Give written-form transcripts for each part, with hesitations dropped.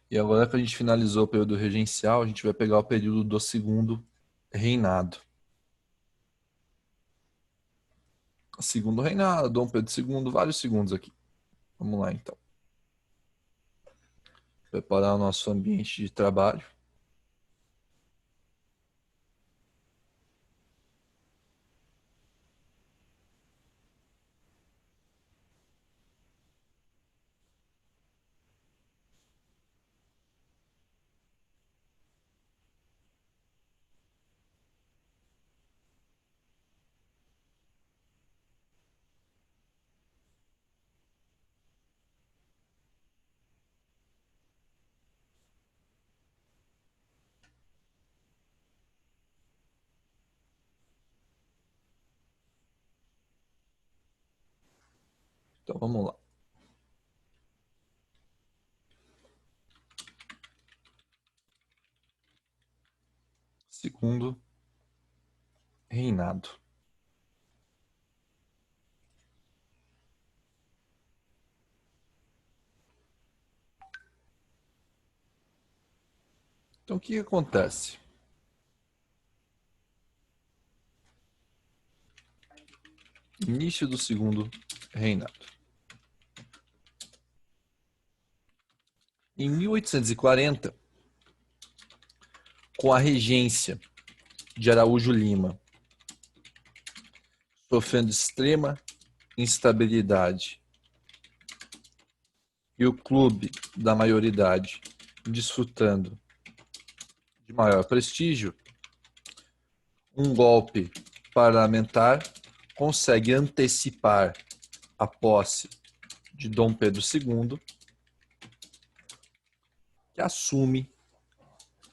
E agora que a gente finalizou o período regencial, a gente vai pegar o período do segundo reinado. Segundo reinado, Dom Pedro II, vários segundos aqui. Vamos lá, então. Preparar o nosso ambiente de trabalho. Então, vamos lá. Segundo reinado. Então, o que acontece? Início do segundo reinado. Em 1840, com a regência de Araújo Lima, sofrendo extrema instabilidade, e o clube da maioridade desfrutando de maior prestígio, um golpe parlamentar consegue antecipar a posse de Dom Pedro II, que assume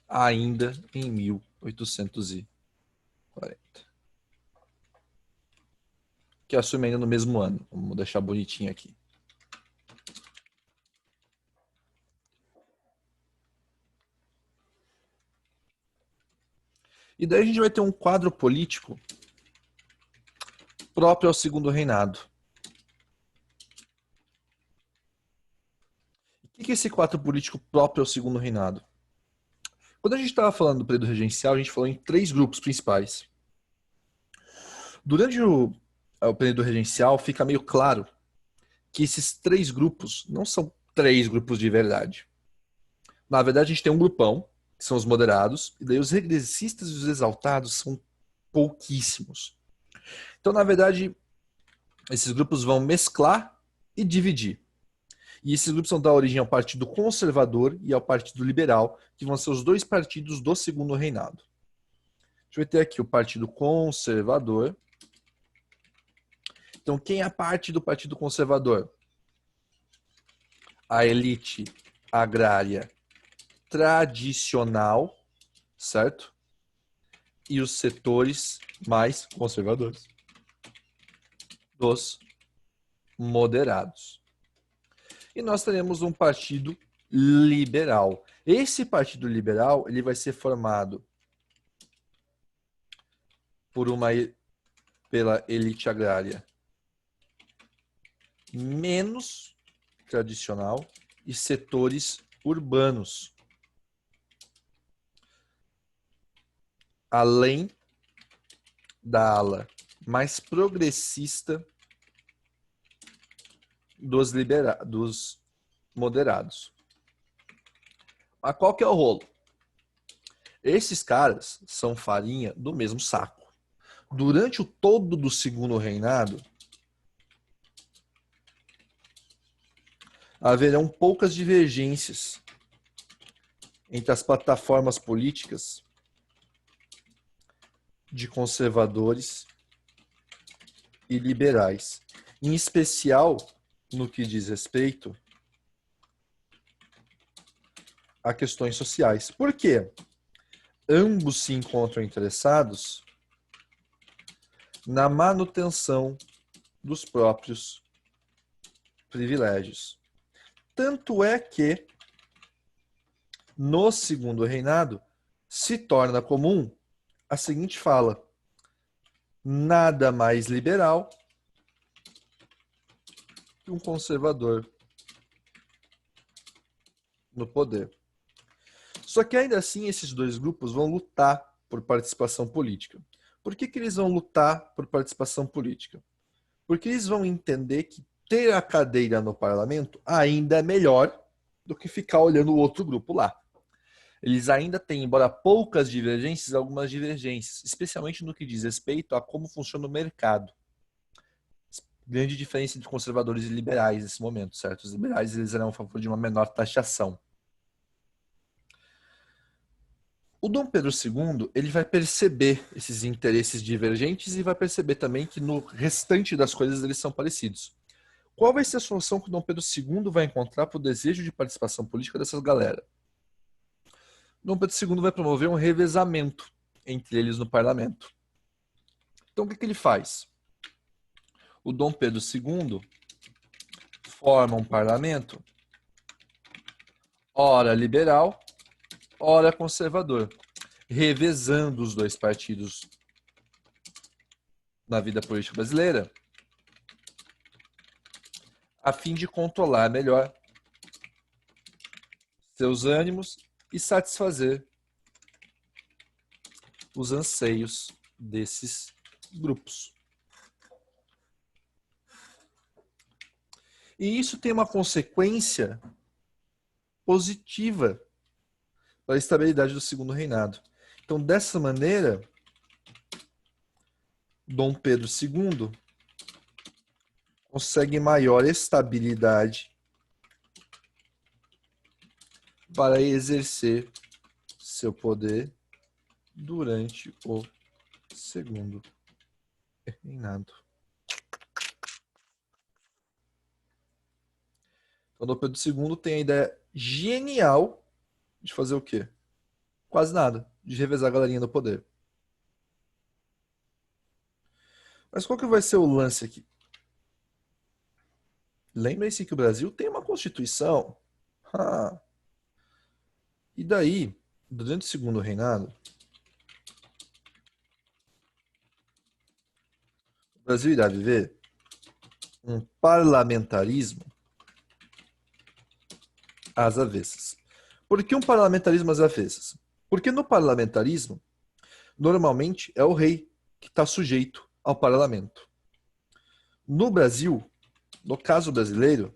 ainda em 1840. Que assume ainda no mesmo ano. Vamos deixar bonitinho aqui. E daí a gente vai ter um quadro político próprio ao segundo reinado. O que é esse quadro político próprio ao segundo reinado? Quando a gente estava falando do período regencial, a gente falou em três grupos principais. Durante o período regencial, fica meio claro que esses três grupos não são três grupos de verdade. Na verdade, a gente tem um grupão, que são os moderados, e daí os regressistas e os exaltados são pouquíssimos. Então, na verdade, esses grupos vão mesclar e dividir. E esses grupos vão dar origem ao Partido Conservador e ao Partido Liberal, que vão ser os dois partidos do segundo reinado. A gente vai ter aqui o Partido Conservador. Então, quem é a parte do Partido Conservador? A elite agrária tradicional, certo? E os setores mais conservadores dos moderados. E nós teremos um partido liberal. Esse partido liberal ele vai ser formado pela elite agrária menos tradicional e setores urbanos, além da ala mais progressista dos moderados. Mas qual que é o rolo? Esses caras são farinha do mesmo saco. Durante o todo do segundo reinado, haverão poucas divergências entre as plataformas políticas de conservadores e liberais, em especial no que diz respeito a questões sociais. Por quê? Ambos se encontram interessados na manutenção dos próprios privilégios. Tanto é que, no segundo reinado, se torna comum a seguinte fala: nada mais liberal que um conservador no poder. Só que ainda assim esses dois grupos vão lutar por participação política. Por que eles vão lutar por participação política? Porque eles vão entender que ter a cadeira no parlamento ainda é melhor do que ficar olhando o outro grupo lá. Eles ainda têm, embora poucas divergências, algumas divergências, especialmente no que diz respeito a como funciona o mercado. Grande diferença entre conservadores e liberais nesse momento, certo? Os liberais eles eram a favor de uma menor taxação. O Dom Pedro II ele vai perceber esses interesses divergentes e vai perceber também que no restante das coisas eles são parecidos. Qual vai ser a solução que o Dom Pedro II vai encontrar para o desejo de participação política dessas galera? O Dom Pedro II vai promover um revezamento entre eles no parlamento. Então o que ele faz? O Dom Pedro II forma um parlamento, ora liberal, ora conservador, revezando os dois partidos na vida política brasileira, a fim de controlar melhor seus ânimos e satisfazer os anseios desses grupos. E isso tem uma consequência positiva para a estabilidade do segundo reinado. Então, dessa maneira, Dom Pedro II consegue maior estabilidade para exercer seu poder durante o segundo reinado. Então, Dom Pedro II tem a ideia genial de fazer o quê? Quase nada, de revezar a galerinha do poder. Mas qual que vai ser o lance aqui? Lembrem-se que o Brasil tem uma Constituição. E daí, durante o segundo reinado, o Brasil irá viver um parlamentarismo às avessas. Por que um parlamentarismo às avessas? Porque no parlamentarismo, normalmente é o rei que está sujeito ao parlamento. No Brasil, no caso brasileiro,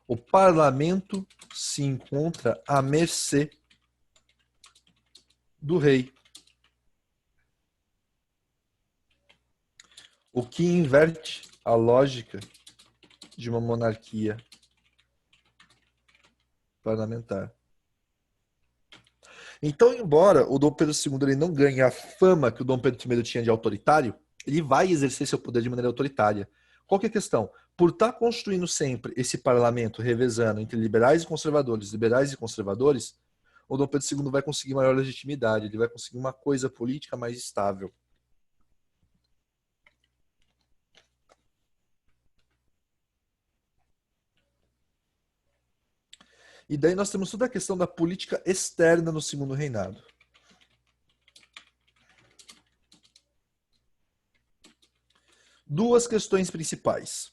o parlamento se encontra à mercê do rei. O que inverte a lógica de uma monarquia parlamentar. Então, embora o Dom Pedro II ele não ganhe a fama que o Dom Pedro I tinha de autoritário, ele vai exercer seu poder de maneira autoritária. Qual que é a questão? Por estar construindo sempre esse parlamento revezando entre liberais e conservadores, o Dom Pedro II vai conseguir maior legitimidade, ele vai conseguir uma coisa política mais estável. E daí nós temos toda a questão da política externa no segundo reinado. Duas questões principais.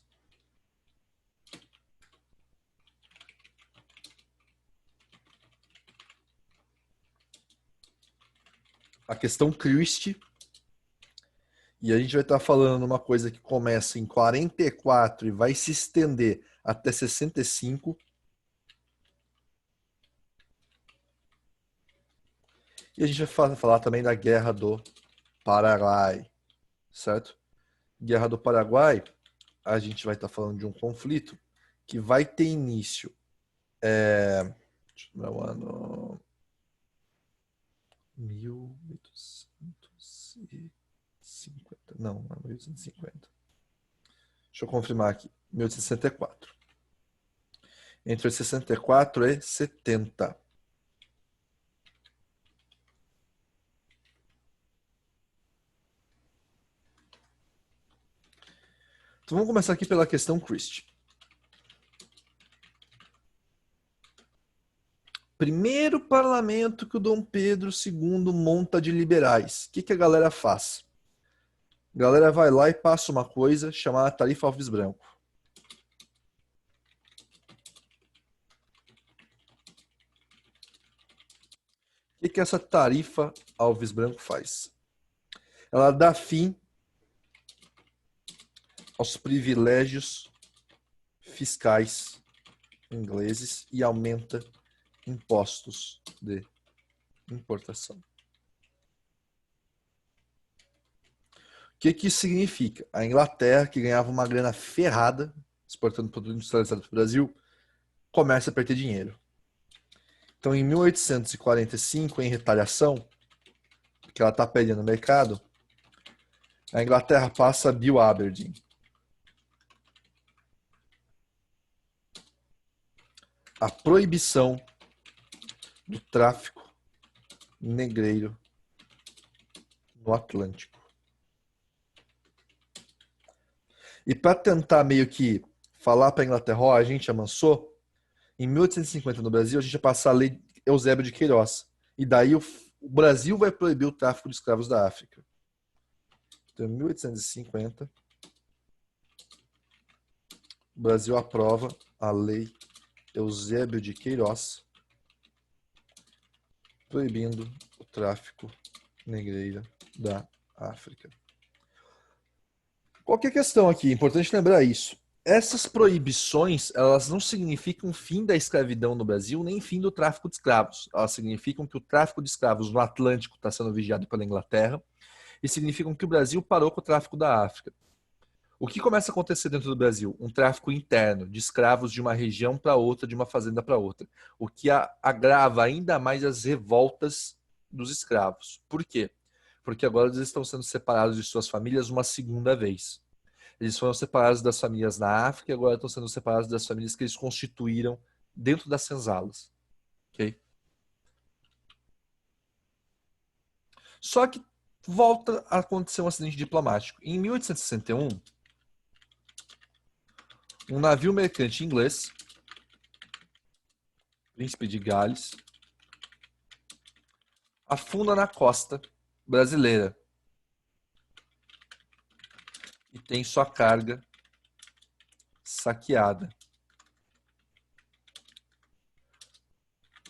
A questão Christie. E a gente vai estar falando uma coisa que começa em 44 e vai se estender até 65. E a gente vai falar também da Guerra do Paraguai, certo? Guerra do Paraguai, a gente vai estar falando de um conflito que vai ter início. Deixa eu ver o ano. 1850. Não, não é 1850. Deixa eu confirmar aqui. 1864. Entre 64 e 70. Então vamos começar aqui pela questão Christie. Primeiro parlamento que o Dom Pedro II monta de liberais. O que a galera faz? A galera vai lá e passa uma coisa chamada Tarifa Alves Branco. O que essa tarifa Alves Branco faz? Ela dá fim aos privilégios fiscais ingleses e aumenta impostos de importação. O que isso significa? A Inglaterra, que ganhava uma grana ferrada exportando produto industrializado para o Brasil, começa a perder dinheiro. Então, em 1845, em retaliação, que ela está perdendo no mercado, a Inglaterra passa a Bill Aberdeen. A proibição do tráfico negreiro no Atlântico. E para tentar meio que falar para a Inglaterra, ó, a gente amansou, em 1850 no Brasil, a gente ia passar a lei Eusébio de Queiroz. E daí o Brasil vai proibir o tráfico de escravos da África. Então, em 1850, o Brasil aprova a lei Eusébio de Queiroz, proibindo o tráfico negreiro da África. Qual que é a questão aqui? Importante lembrar isso. Essas proibições, elas não significam fim da escravidão no Brasil, nem fim do tráfico de escravos. Elas significam que o tráfico de escravos no Atlântico está sendo vigiado pela Inglaterra e significam que o Brasil parou com o tráfico da África. O que começa a acontecer dentro do Brasil? Um tráfico interno de escravos de uma região para outra, de uma fazenda para outra, o que agrava ainda mais as revoltas dos escravos. Por quê? Porque agora eles estão sendo separados de suas famílias uma segunda vez. Eles foram separados das famílias na África e agora estão sendo separados das famílias que eles constituíram dentro das senzalas. Ok? Só que volta a acontecer um acidente diplomático. Em 1861, um navio mercante inglês, Príncipe de Gales, afunda na costa brasileira e tem sua carga saqueada.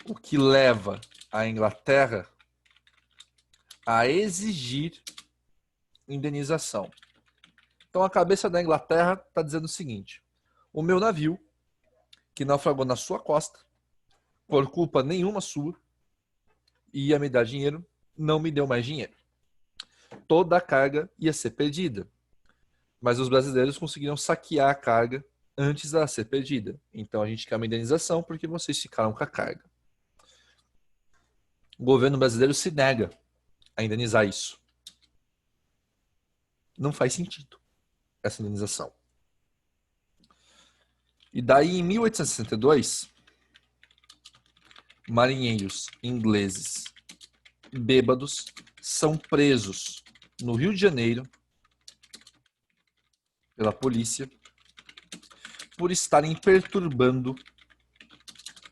O que leva a Inglaterra a exigir indenização. Então a cabeça da Inglaterra está dizendo o seguinte: o meu navio, que naufragou na sua costa, por culpa nenhuma sua, ia me dar dinheiro, não me deu mais dinheiro. Toda a carga ia ser perdida. Mas os brasileiros conseguiram saquear a carga antes dela ser perdida. Então a gente quer uma indenização porque vocês ficaram com a carga. O governo brasileiro se nega a indenizar isso. Não faz sentido essa indenização. E daí, em 1862, marinheiros ingleses bêbados são presos no Rio de Janeiro pela polícia por estarem perturbando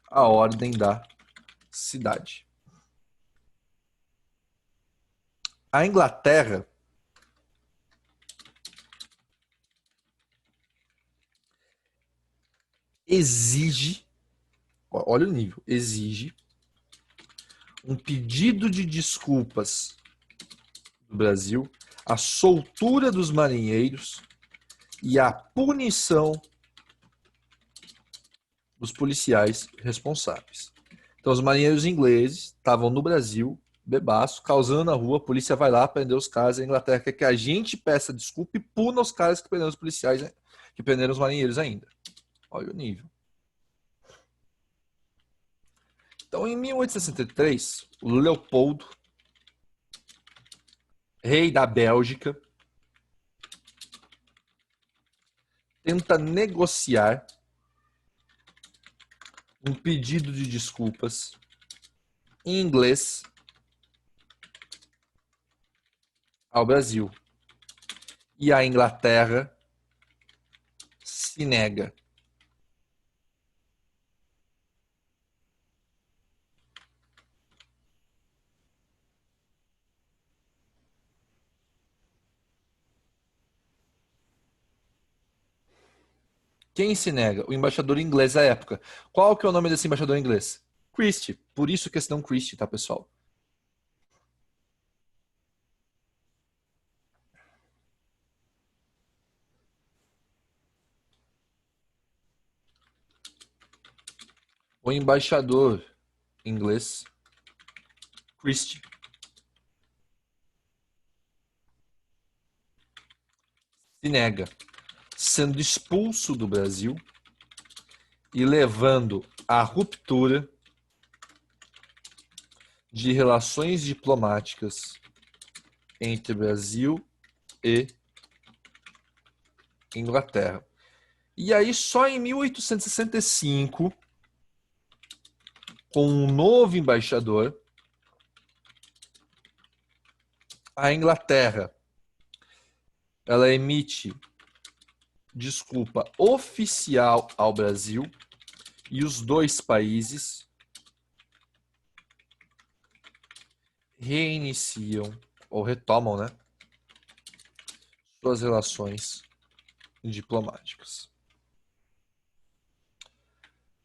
a ordem da cidade. A Inglaterra exige, olha o nível, exige um pedido de desculpas do Brasil, a soltura dos marinheiros e a punição dos policiais responsáveis. Então, os marinheiros ingleses estavam no Brasil, bebaço, causando na rua, a polícia vai lá prender os caras, a Inglaterra quer que a gente peça desculpa e puna os caras que prenderam os policiais, que prenderam os marinheiros ainda. Olha o nível. Então, em 1863, o Leopoldo, rei da Bélgica, tenta negociar um pedido de desculpas em inglês ao Brasil. E a Inglaterra se nega. Quem se nega? O embaixador inglês à época. Qual que é o nome desse embaixador inglês? Christie. Por isso que questão Christie, tá, pessoal? O embaixador inglês, Christie, se nega, sendo expulso do Brasil e levando à ruptura de relações diplomáticas entre Brasil e Inglaterra. E aí, só em 1865, com um novo embaixador, a Inglaterra ela emite desculpa oficial ao Brasil e os dois países reiniciam ou retomam, né, suas relações diplomáticas.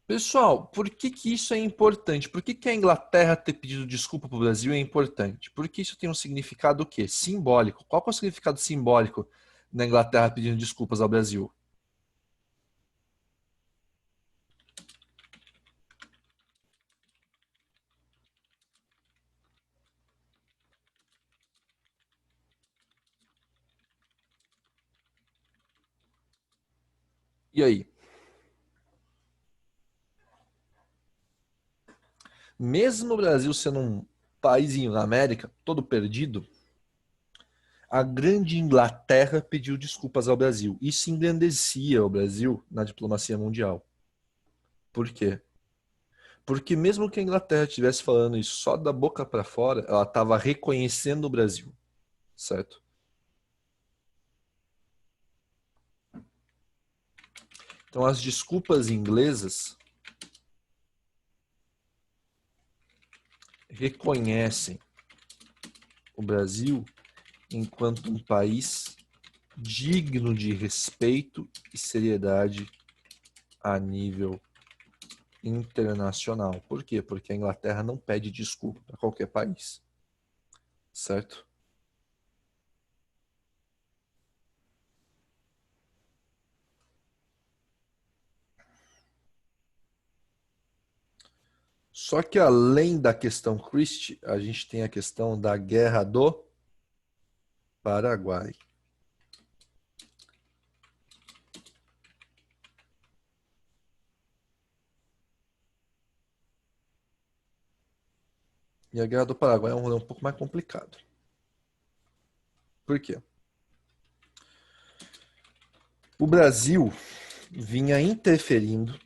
Pessoal, por que que isso é importante? Por que que a Inglaterra ter pedido desculpa para o Brasil é importante? Porque isso tem um significado o quê? Simbólico. Qual que é o significado simbólico da Inglaterra pedindo desculpas ao Brasil? E aí? Mesmo o Brasil sendo um paísinho na América, todo perdido, a grande Inglaterra pediu desculpas ao Brasil. Isso engrandecia o Brasil na diplomacia mundial. Por quê? Porque mesmo que a Inglaterra estivesse falando isso só da boca para fora, ela estava reconhecendo o Brasil, certo? Então as desculpas inglesas reconhecem o Brasil enquanto um país digno de respeito e seriedade a nível internacional. Por quê? Porque a Inglaterra não pede desculpa para qualquer país, certo? Só que além da questão Christie, a gente tem a questão da Guerra do Paraguai. E a Guerra do Paraguai é um rolê um pouco mais complicado. Por quê? O Brasil vinha interferindo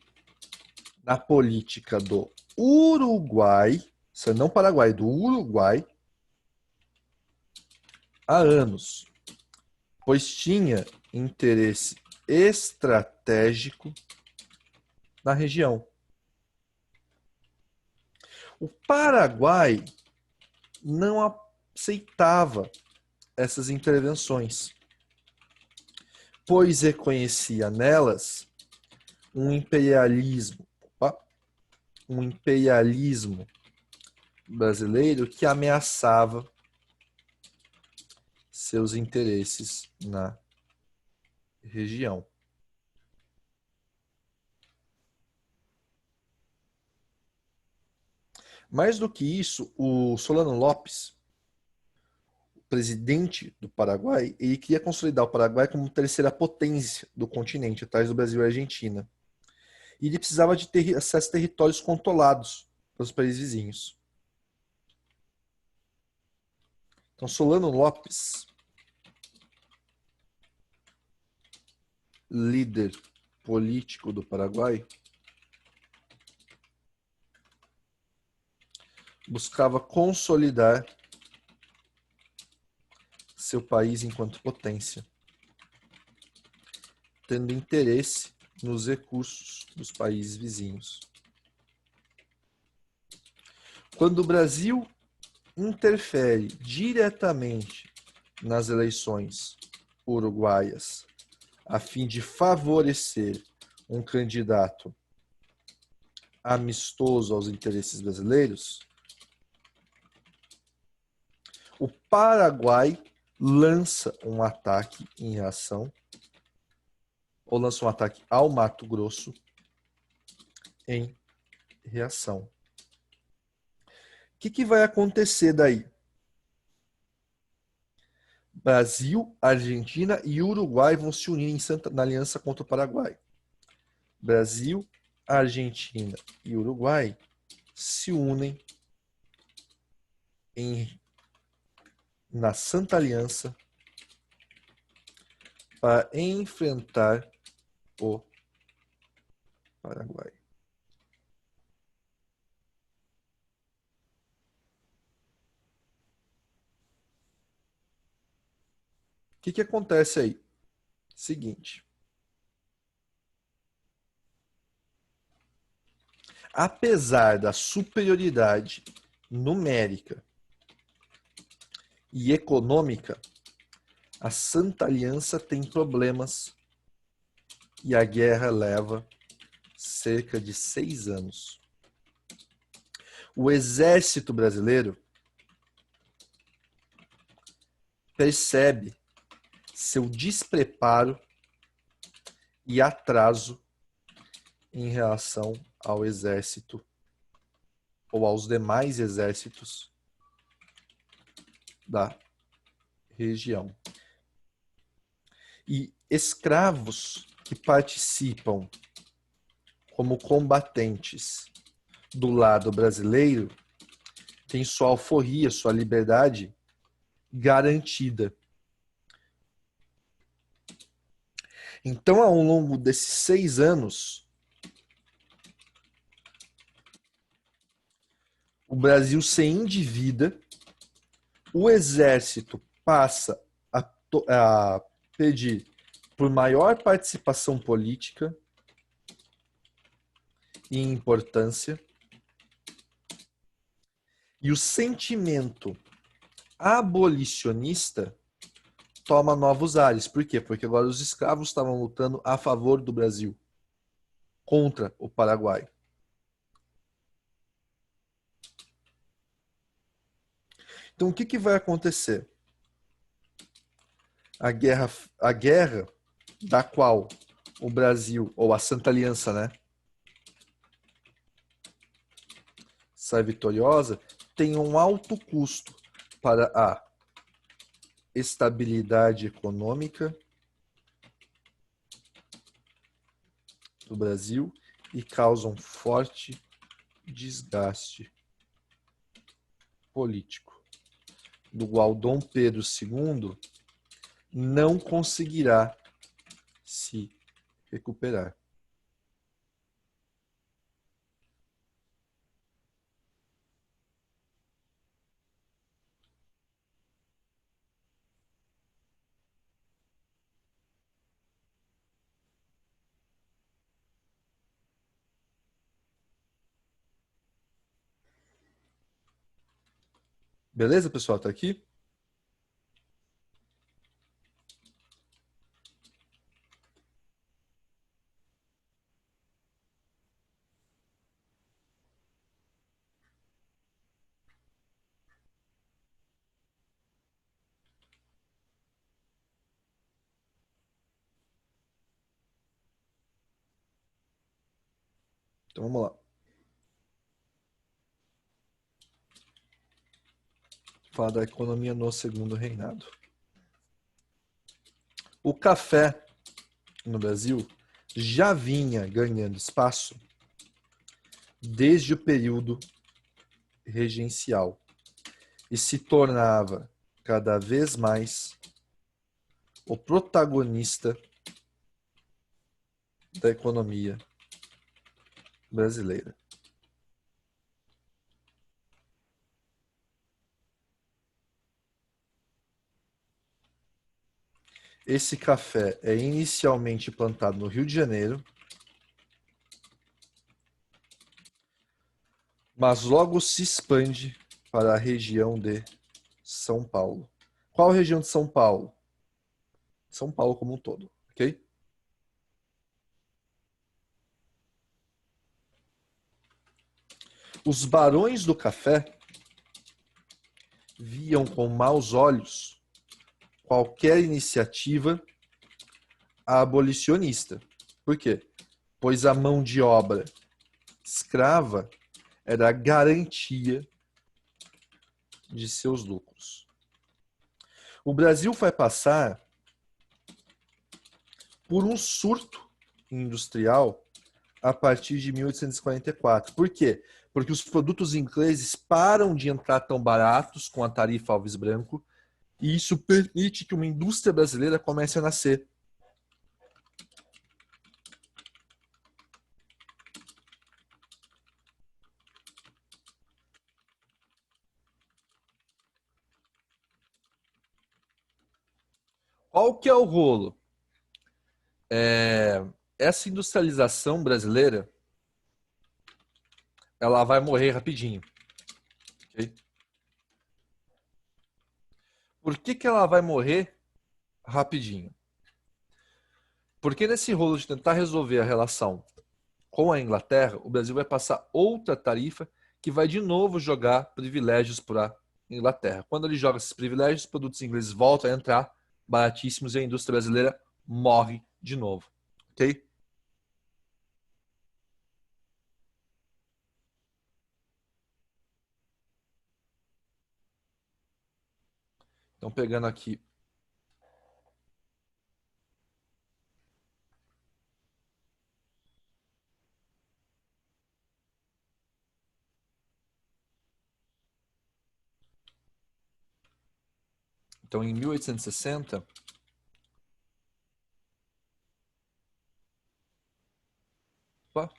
na política do Uruguai, não Paraguai, do Uruguai, há anos, pois tinha interesse estratégico na região. O Paraguai não aceitava essas intervenções, pois reconhecia nelas um imperialismo, um imperialismo brasileiro que ameaçava seus interesses na região. Mais do que isso, o Solano Lopes, presidente do Paraguai, ele queria consolidar o Paraguai como terceira potência do continente, atrás do Brasil e Argentina. E ele precisava de ter acesso a territórios controlados pelos países vizinhos. Então, Solano Lopes, líder político do Paraguai, buscava consolidar seu país enquanto potência, tendo interesse nos recursos dos países vizinhos. Quando o Brasil interfere diretamente nas eleições uruguaias a fim de favorecer um candidato amistoso aos interesses brasileiros, o Paraguai lança um ataque em reação, ou lança um ataque ao Mato Grosso, em reação. O que vai acontecer daí? Brasil, Argentina e Uruguai vão se unir na aliança contra o Paraguai. Brasil, Argentina e Uruguai se unem na Santa Aliança para enfrentar o Paraguai. O que acontece aí? Seguinte. Apesar da superioridade numérica e econômica, a Santa Aliança tem problemas e a guerra leva cerca de 6 anos. O exército brasileiro percebe seu despreparo e atraso em relação ao exército ou aos demais exércitos da região. E escravos que participam como combatentes do lado brasileiro têm sua alforria, sua liberdade garantida. Então, ao longo desses 6 anos, o Brasil se endivida, o exército passa a pedir por maior participação política e importância, e o sentimento abolicionista toma novos ares. Por quê? Porque agora os escravos estavam lutando a favor do Brasil, contra o Paraguai. Então, o que vai acontecer? A guerra da qual o Brasil, ou a Santa Aliança, né, sai vitoriosa, tem um alto custo para a estabilidade econômica do Brasil e causa um forte desgaste político, do qual Dom Pedro II não conseguirá se recuperar. Beleza, pessoal? Tá aqui? Então vamos lá. Falar da economia no Segundo Reinado. O café no Brasil já vinha ganhando espaço desde o período regencial e se tornava cada vez mais o protagonista da economia brasileira. Esse café é inicialmente plantado no Rio de Janeiro, mas logo se expande para a região de São Paulo. Qual a região de São Paulo? São Paulo como um todo, ok? Os barões do café viam com maus olhos qualquer iniciativa abolicionista. Por quê? Pois a mão de obra escrava era a garantia de seus lucros. O Brasil vai passar por um surto industrial a partir de 1844. Por quê? Porque os produtos ingleses param de entrar tão baratos com a tarifa Alves Branco e isso permite que uma indústria brasileira comece a nascer. Qual que é o rolo? Essa industrialização brasileira, ela vai morrer rapidinho. Okay? Por que ela vai morrer rapidinho? Porque nesse rolo de tentar resolver a relação com a Inglaterra, o Brasil vai passar outra tarifa que vai de novo jogar privilégios para a Inglaterra. Quando ele joga esses privilégios, os produtos ingleses voltam a entrar baratíssimos e a indústria brasileira morre de novo. Ok? Então, pegando aqui. Então, em 1860, opa,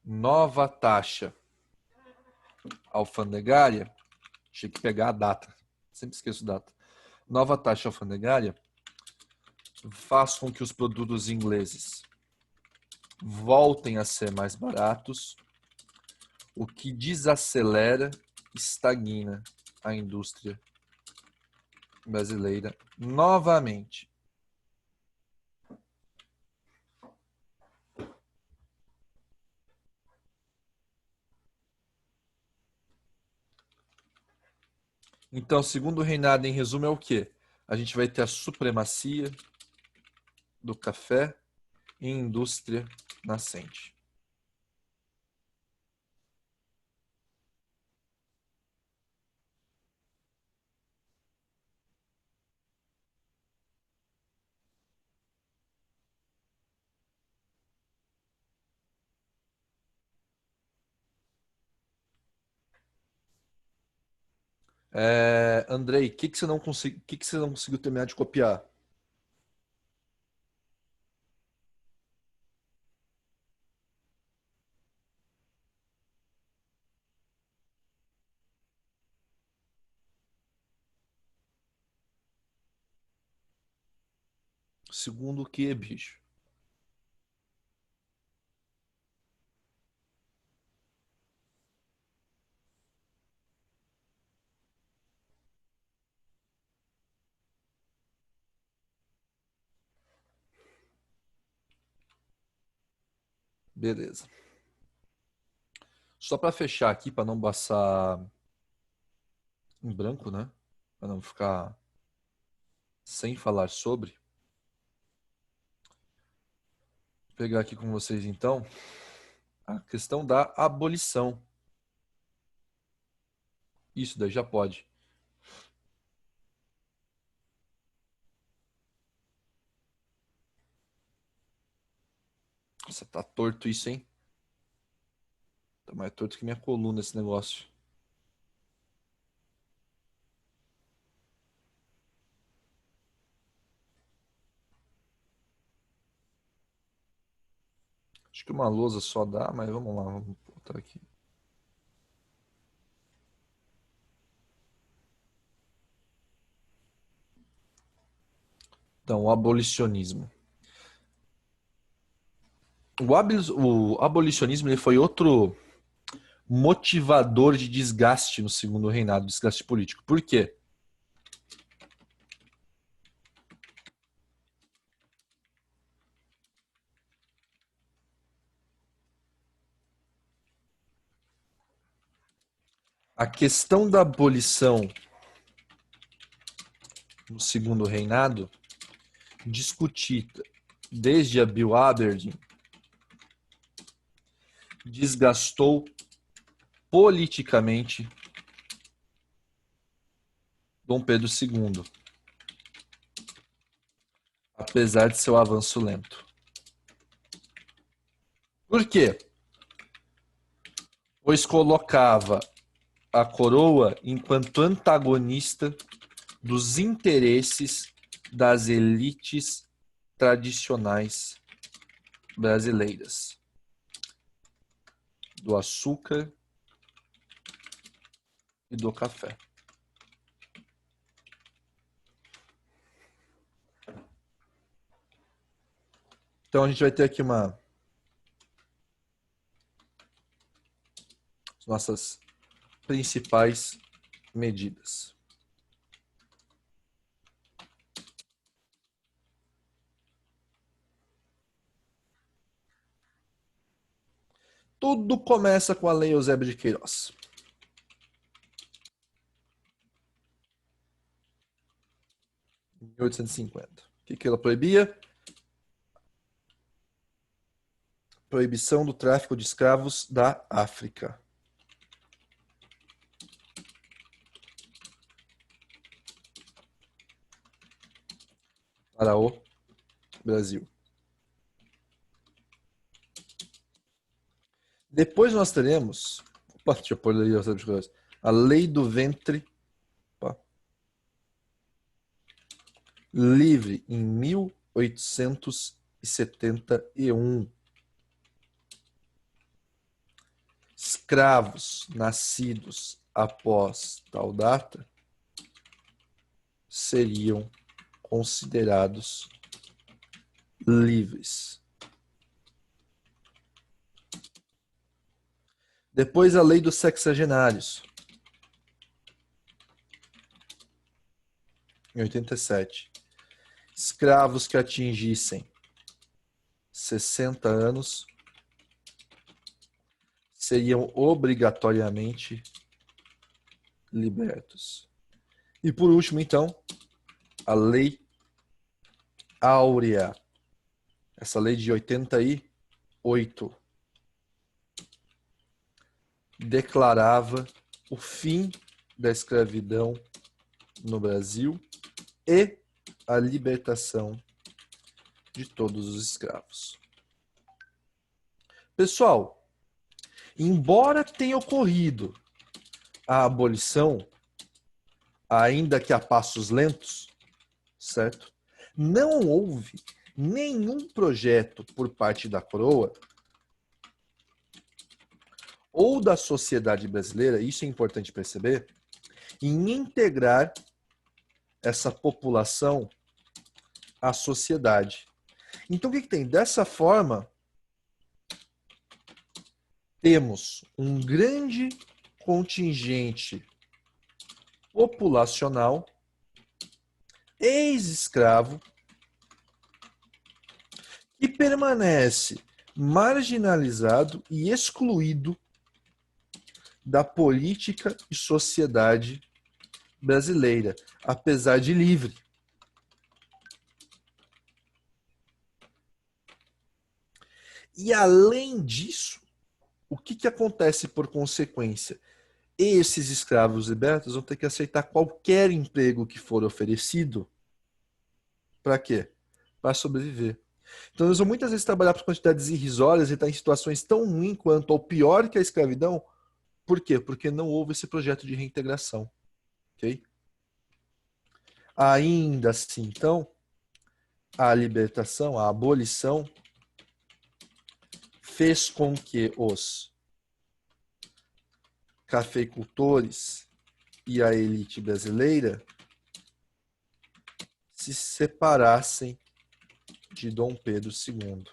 nova taxa alfandegária. Tinha que pegar a data. Sempre esqueço a data. Nova taxa alfandegária faz com que os produtos ingleses voltem a ser mais baratos, o que desacelera, estagna a indústria brasileira novamente. Então, segundo o reinado, em resumo, é o quê? A gente vai ter a supremacia do café em indústria nascente. Andrei, o que você não conseguiu terminar de copiar? Segundo o que, bicho? Beleza. Só para fechar aqui, para não passar em branco, né? Para não ficar sem falar sobre. Vou pegar aqui com vocês, então, a questão da abolição. Isso daí já pode. Nossa, tá torto isso, hein? Tá mais torto que minha coluna esse negócio. Acho que uma lousa só dá, mas vamos lá, vamos botar aqui. Então, o abolicionismo. O abolicionismo ele foi outro motivador de desgaste no segundo reinado, desgaste político. Por quê? A questão da abolição no segundo reinado, discutida desde a Bill Aberdeen desgastou politicamente Dom Pedro II, apesar de seu avanço lento. Por quê? Pois colocava a coroa enquanto antagonista dos interesses das elites tradicionais brasileiras, do açúcar e do café. Então a gente vai ter aqui as nossas principais medidas. Tudo começa com a Lei Eusébio de Queiroz. 1850. O que ela proibia? Proibição do tráfico de escravos da África. Para o Brasil. Depois nós teremos deixa eu pôr a lei do ventre livre em 1871. Escravos nascidos após tal data seriam considerados livres. Depois a lei dos sexagenários, em 87. Escravos que atingissem 60 anos seriam obrigatoriamente libertos. E por último, então, a Lei Áurea. Essa lei de 88 declarava o fim da escravidão no Brasil e a libertação de todos os escravos. Pessoal, embora tenha ocorrido a abolição, ainda que a passos lentos, certo? Não houve nenhum projeto por parte da coroa ou da sociedade brasileira, isso é importante perceber, em integrar essa população à sociedade. Então, o que tem? Dessa forma, temos um grande contingente populacional ex-escravo que permanece marginalizado e excluído da política e sociedade brasileira, apesar de livre. E além disso, o que acontece por consequência? Esses escravos libertos vão ter que aceitar qualquer emprego que for oferecido. Para quê? Para sobreviver. Então eles vão muitas vezes trabalhar por quantidades irrisórias e estar em situações tão ruins quanto ou pior que a escravidão. Por quê? Porque não houve esse projeto de reintegração. Ok? Ainda assim, então, a libertação, a abolição, fez com que os cafeicultores e a elite brasileira se separassem de Dom Pedro II.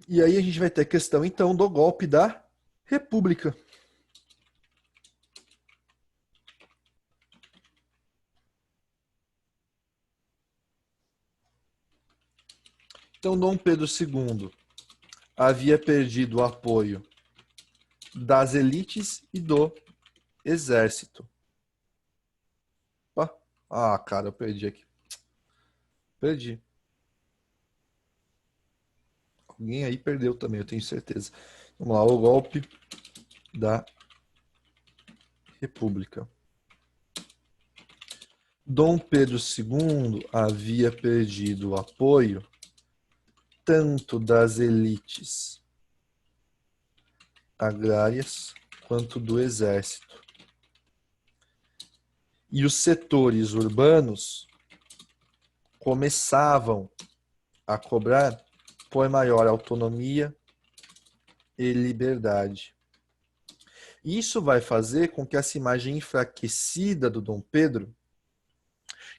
E aí a gente vai ter a questão, então, do golpe da República. Então, Dom Pedro II havia perdido o apoio das elites e do exército. Opa. Ah, cara, eu perdi aqui. Perdi. Alguém aí perdeu também, eu tenho certeza. Vamos lá, o golpe da República. Dom Pedro II havia perdido o apoio tanto das elites agrárias quanto do exército. E os setores urbanos começavam a cobrar por maior autonomia e liberdade. Isso vai fazer com que essa imagem enfraquecida do Dom Pedro,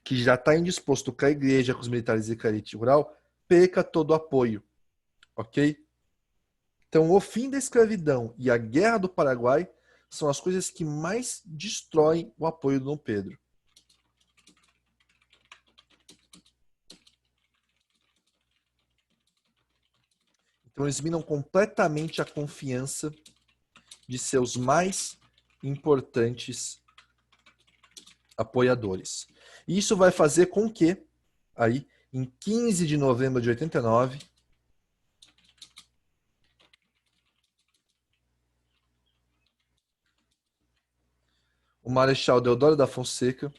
que já está indisposto com a igreja, com os militares e com a elite rural, perca todo o apoio. Ok? Então, o fim da escravidão e a Guerra do Paraguai são as coisas que mais destroem o apoio do Dom Pedro. Então, eles minam completamente a confiança de seus mais importantes apoiadores. E isso vai fazer com que, aí, em 15 de novembro de 89, o Marechal Deodoro da Fonseca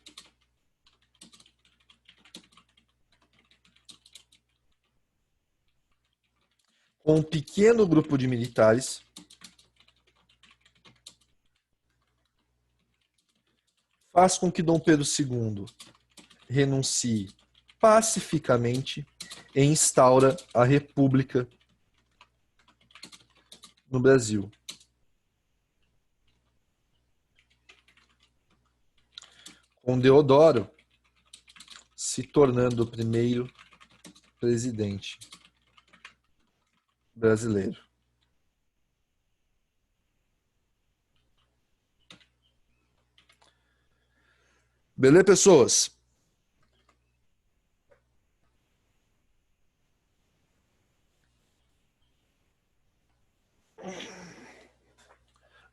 com um pequeno grupo de militares faz com que Dom Pedro II renuncie pacificamente e instaura a República no Brasil. Com Deodoro se tornando o primeiro presidente brasileiro. Beleza, pessoas?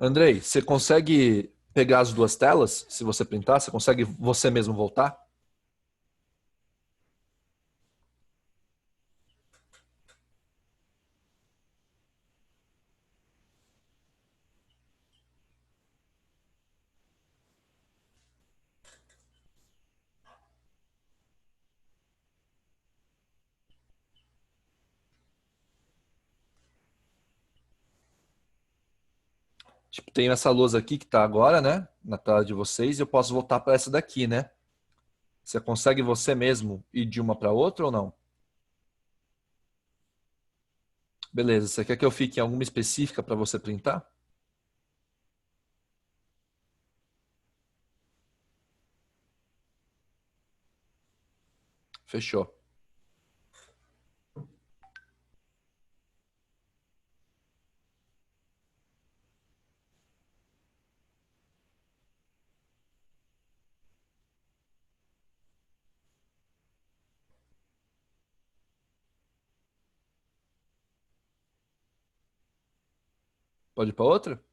Andrei, você consegue pegar as duas telas? Se você printar, você consegue você mesmo voltar? Tipo, tem essa lousa aqui que tá agora, né? Na tela de vocês, e eu posso voltar para essa daqui, né? Você consegue você mesmo ir de uma para outra ou não? Beleza, você quer que eu fique em alguma específica para você printar? Fechou. Pode ir para outra?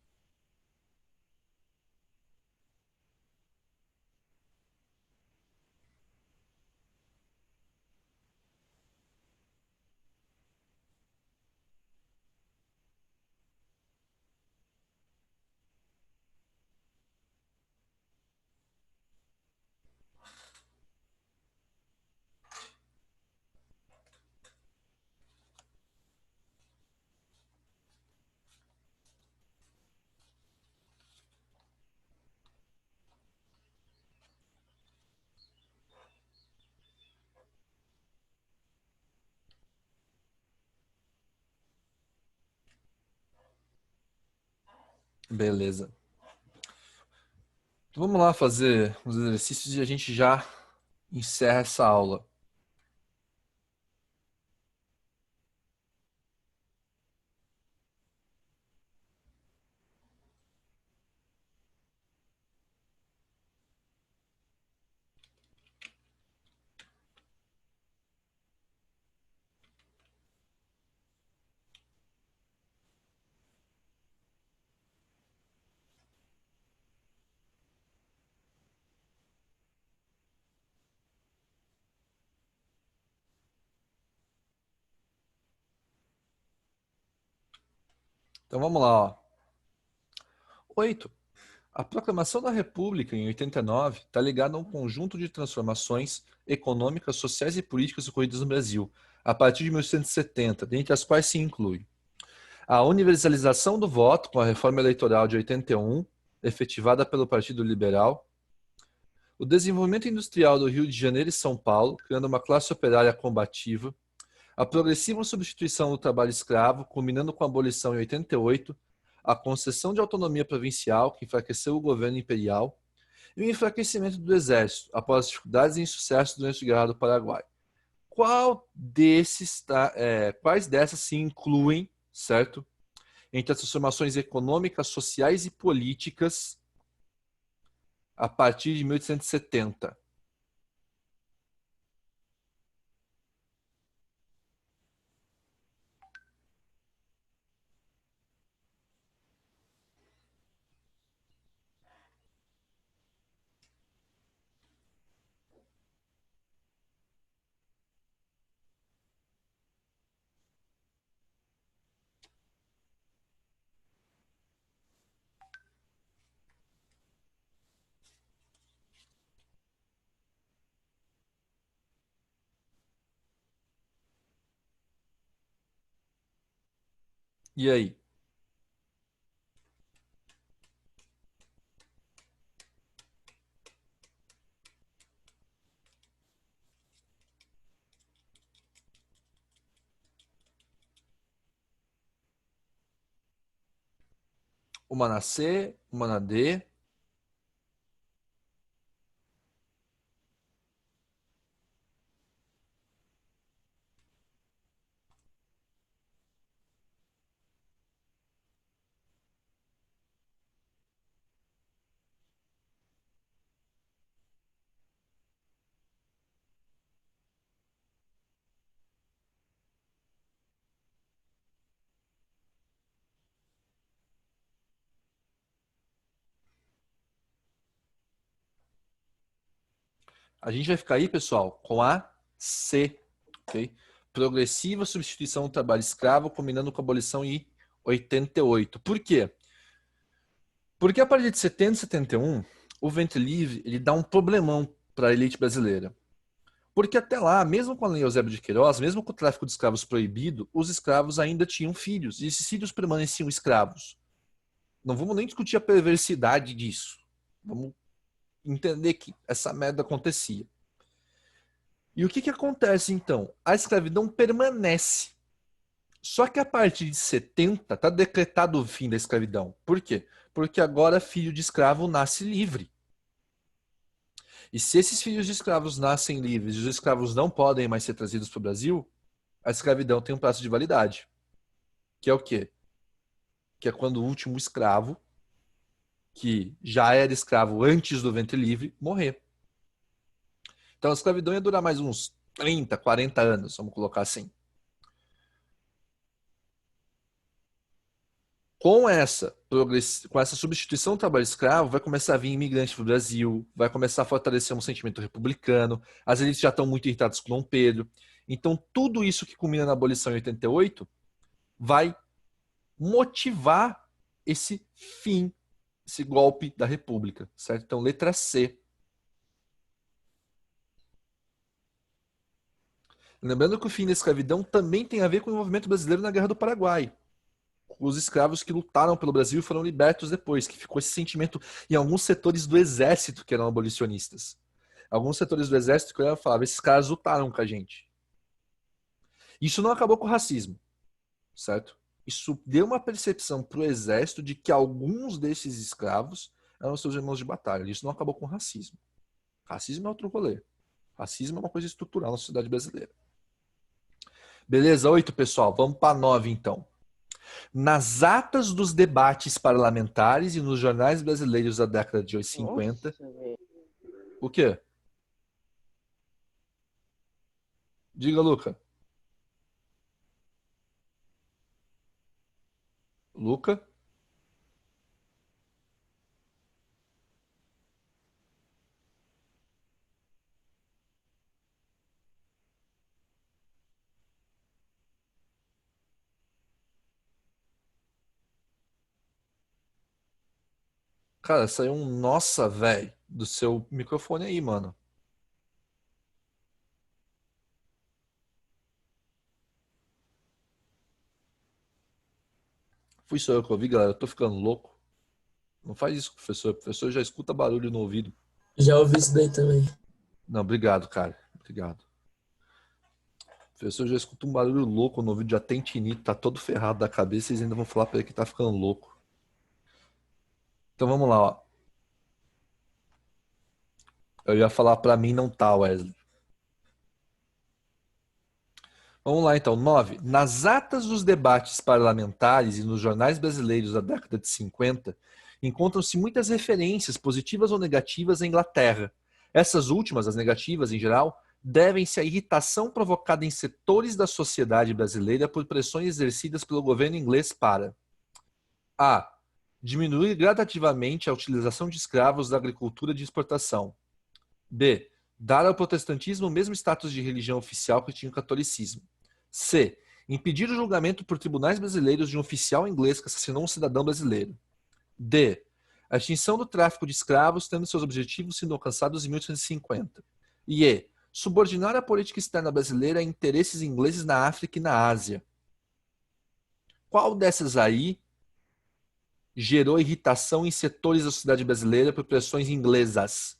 Beleza. Então, vamos lá fazer os exercícios e a gente já encerra essa aula. Então vamos lá, ó. 8. A proclamação da República em 89 está ligada a um conjunto de transformações econômicas, sociais e políticas ocorridas no Brasil, a partir de 1870, dentre as quais se inclui a universalização do voto com a reforma eleitoral de 81, efetivada pelo Partido Liberal, o desenvolvimento industrial do Rio de Janeiro e São Paulo, criando uma classe operária combativa, a progressiva substituição do trabalho escravo, culminando com a abolição em 88, a concessão de autonomia provincial, que enfraqueceu o governo imperial, e o enfraquecimento do exército, após as dificuldades e insucesso durante a Guerra do Paraguai. Quais dessas se incluem, certo, entre as transformações econômicas, sociais e políticas a partir de 1870? E aí? Uma na C, uma na D. A gente vai ficar aí, pessoal, com a C, ok? Progressiva substituição do trabalho escravo, combinando com a abolição em 88. Por quê? Porque a partir de 70 e 71, o ventre livre ele dá um problemão para a elite brasileira. Porque até lá, mesmo com a Lei Eusébio de Queiroz, mesmo com o tráfico de escravos proibido, os escravos ainda tinham filhos, e esses filhos permaneciam escravos. Não vamos nem discutir a perversidade disso. Vamos entender que essa merda acontecia. E o que, que acontece então? A escravidão permanece. Só que a partir de 70 está decretado o fim da escravidão. Por quê? Porque agora filho de escravo nasce livre. E se esses filhos de escravos nascem livres e os escravos não podem mais ser trazidos para o Brasil, a escravidão tem um prazo de validade. Que é o quê? Que é quando o último escravo, que já era escravo antes do ventre livre, morrer. Então a escravidão ia durar mais uns 30, 40 anos, vamos colocar assim. Com essa substituição do trabalho escravo, vai começar a vir imigrante para o Brasil, vai começar a fortalecer um sentimento republicano, as elites já estão muito irritadas com Dom Pedro. Então, tudo isso que culmina na abolição em 88 vai motivar esse fim, esse golpe da República, certo? Então, letra C. Lembrando que o fim da escravidão também tem a ver com o envolvimento brasileiro na Guerra do Paraguai. Os escravos que lutaram pelo Brasil foram libertos depois, que ficou esse sentimento em alguns setores do exército que eram abolicionistas. Alguns setores do exército que falavam, esses caras lutaram com a gente. Isso não acabou com o racismo, certo? Isso deu uma percepção para o exército de que alguns desses escravos eram seus irmãos de batalha. Isso não acabou com o racismo. Racismo é outro rolê. Racismo é uma coisa estrutural na sociedade brasileira. Beleza, 8, pessoal. Vamos para 9, então. Nas atas dos debates parlamentares e nos jornais brasileiros da década de 50. Nossa, velho. O quê? Diga, Luca. Luca? Cara, saiu um nossa, velho, do seu microfone aí, mano. Fui só eu que ouvi, galera. Eu tô ficando louco. Não faz isso, professor. O professor já escuta barulho no ouvido. Já ouvi isso daí também. Não, obrigado, cara. Obrigado. O professor já escuta um barulho louco no ouvido, já tem tinite, tá todo ferrado da cabeça e vocês ainda vão falar pra ele que tá ficando louco. Então vamos lá, ó. Eu ia falar pra mim não tá, Wesley. Vamos lá então. 9. Nas atas dos debates parlamentares e nos jornais brasileiros da década de 50, encontram-se muitas referências, positivas ou negativas, à Inglaterra. Essas últimas, as negativas em geral, devem-se à irritação provocada em setores da sociedade brasileira por pressões exercidas pelo governo inglês para a. Diminuir gradativamente a utilização de escravos da agricultura de exportação. B. Dar ao protestantismo o mesmo status de religião oficial que tinha o catolicismo. C. Impedir o julgamento por tribunais brasileiros de um oficial inglês que assassinou um cidadão brasileiro. D. A extinção do tráfico de escravos, tendo seus objetivos sido alcançados em 1850. E E. Subordinar a política externa brasileira a interesses ingleses na África e na Ásia. Qual dessas aí gerou irritação em setores da sociedade brasileira por pressões inglesas?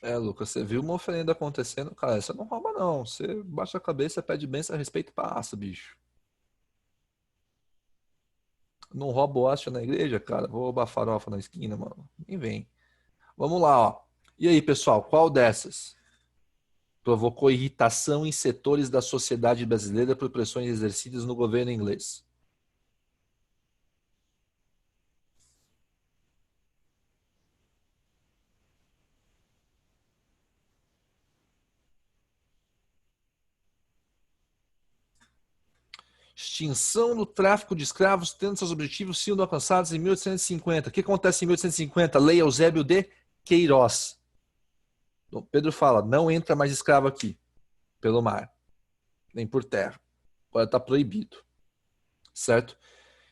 É, Lucas, você viu uma oferenda acontecendo, cara, você não rouba não. Você baixa a cabeça, pede bênção, respeito e passa, bicho. Não rouba o haste na igreja, cara. Vou roubar farofa na esquina, mano. Nem vem. Vamos lá, ó. E aí, pessoal, qual dessas provocou irritação em setores da sociedade brasileira por pressões exercidas no governo inglês? Extinção do tráfico de escravos, tendo seus objetivos sido alcançados em 1850. O que acontece em 1850? Lei Eusébio de Queiroz. Dom Pedro fala: não entra mais escravo aqui, pelo mar, nem por terra. Agora está proibido, certo?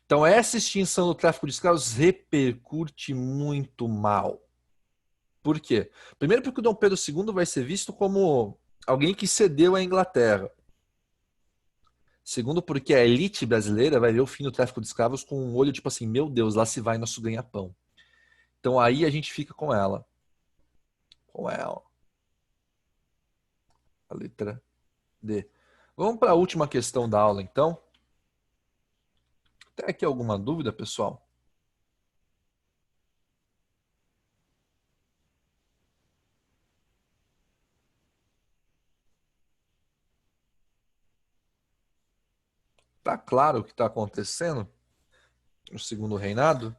Então, essa extinção do tráfico de escravos repercute muito mal. Por quê? Primeiro, porque o Dom Pedro II vai ser visto como alguém que cedeu à Inglaterra. Segundo, porque a elite brasileira vai ver o fim do tráfico de escravos com um olho tipo assim: meu Deus, lá se vai nosso ganha-pão. Então, aí a gente fica com ela. Com ela. A letra D. Vamos para a última questão da aula, então. Tem aqui alguma dúvida, pessoal? Tá claro o que está acontecendo no segundo reinado?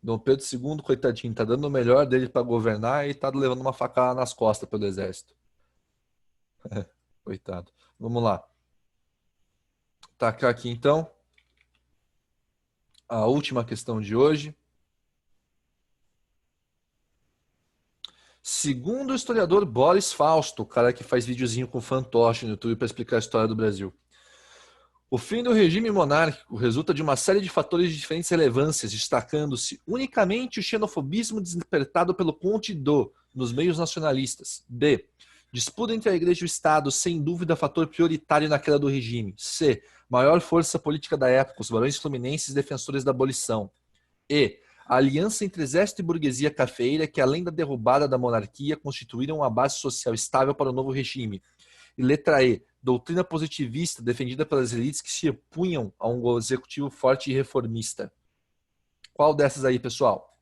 Dom Pedro II, coitadinho, tá dando o melhor dele para governar e tá levando uma facada nas costas pelo exército. Coitado. Vamos lá. Tacar aqui então a última questão de hoje. Segundo o historiador Boris Fausto, o cara que faz videozinho com fantoche no YouTube para explicar a história do Brasil, o fim do regime monárquico resulta de uma série de fatores de diferentes relevâncias, destacando-se unicamente o xenofobismo despertado pelo Conde do nos meios nacionalistas. B. Disputa entre a Igreja e o Estado, sem dúvida fator prioritário na queda do regime. C. Maior força política da época, os barões fluminenses defensores da abolição. E. A aliança entre exército e burguesia cafeeira que, além da derrubada da monarquia, constituíram uma base social estável para o novo regime. E letra E, doutrina positivista defendida pelas elites que se opunham a um executivo forte e reformista. Qual dessas aí, pessoal?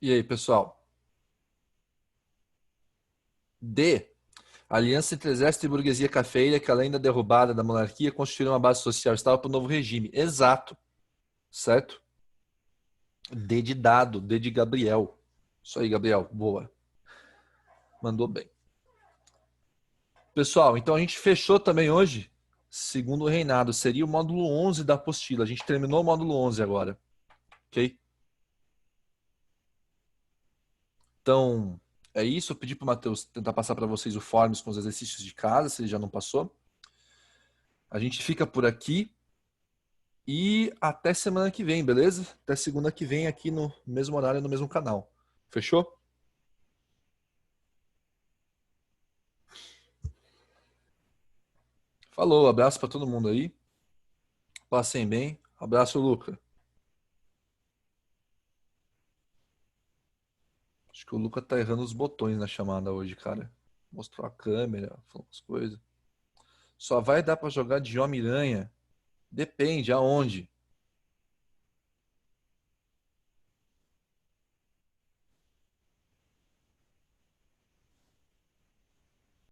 E aí, pessoal? D. Aliança entre exército e burguesia cafeira que, além da derrubada da monarquia, constituíram uma base social estável para o novo regime. Exato. Certo? D de dado. D de Gabriel. Isso aí, Gabriel. Boa. Mandou bem. Pessoal, então a gente fechou também hoje. Segundo reinado. Seria o módulo 11 da apostila. A gente terminou o módulo 11 agora. Ok? Então, é isso. Eu pedi para o Matheus tentar passar para vocês o forms com os exercícios de casa, se ele já não passou. A gente fica por aqui e até semana que vem, beleza? Até segunda que vem aqui no mesmo horário, no mesmo canal. Fechou? Falou, abraço para todo mundo aí. Passem bem. Abraço, Luca. Acho que o Luca tá errando os botões na chamada hoje, cara. Mostrou a câmera, falou as coisas. Só vai dar para jogar de Homem-Aranha? Depende, aonde?